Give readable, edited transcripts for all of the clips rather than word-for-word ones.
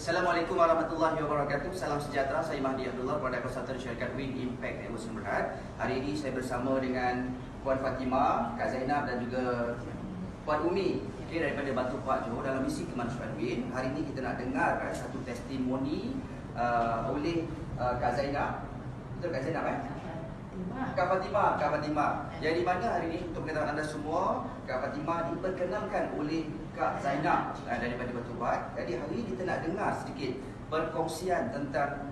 Assalamualaikum warahmatullahi wabarakatuh. Salam sejahtera. Saya Mahdi Abdullah, Produk Konsultan Syarikat Win Impact Emotion Berhad. Hari ini saya bersama dengan Puan Fatimah, Kak Zainab dan juga Puan Umi, daripada Batu Pak Johor dalam misi kemanusiaan Win. Hari ini kita nak dengar satu testimoni oleh Kak Zainab. Betul Kak Zainab Kak Fatimah. Jadi mana hari ini untuk pengetahuan anda semua, Kak Fatimah diperkenalkan oleh Kak Zainab daripada Batu Pat. Jadi hari ini kita nak dengar sedikit perkongsian tentang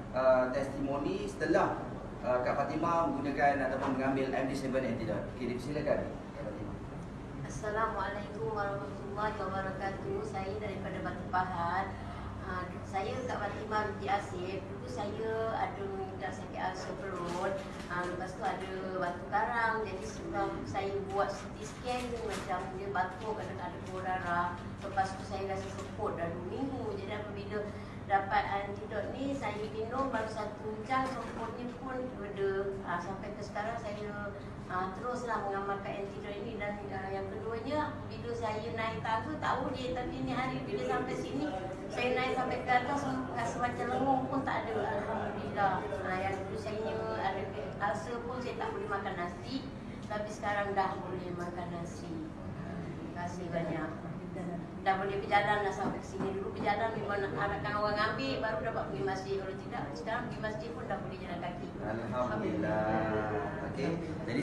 testimoni setelah Kak Fatimah menggunakan ataupun mengambil MD7 antidote. Okey, silakan Kak Fatimah. Assalamualaikum warahmatullahi wabarakatuh. Saya daripada Batu Pahat. Saya Kak Fatimah binti Asif. Dulu saya ada mengidap sakit ulcer perut. Lepas tu ada batu karang. Jadi sebelum saya buat CT scan, macam dia batuk, ada keluar darah. Lepas tu saya rasa seput dah 2 minggu. Jadi apabila dapat antidot ni, saya minum baru 1 jam, seputnya pun reda. Sampai ke sekarang saya teruslah mengamalkan antidot ini. Dan yang keduanya, bila saya naik tangga, tahu je, tapi ni hari bila sampai sini, saya naik sampai ke atas, rasa macam lenguh pun tak ada. Alhamdulillah. Yang dulu saya ada ulcer pun saya tak boleh makan nasi, tapi sekarang dah boleh makan nasi. Terima kasih banyak. Dah boleh berjalan dah sampai ke sini. Dulu berjalan memang harapkan orang ambil baru dapat pergi masjid. Kalau tidak, sekarang pergi masjid pun dah boleh jalan kaki. Alhamdulillah. Okey. Jadi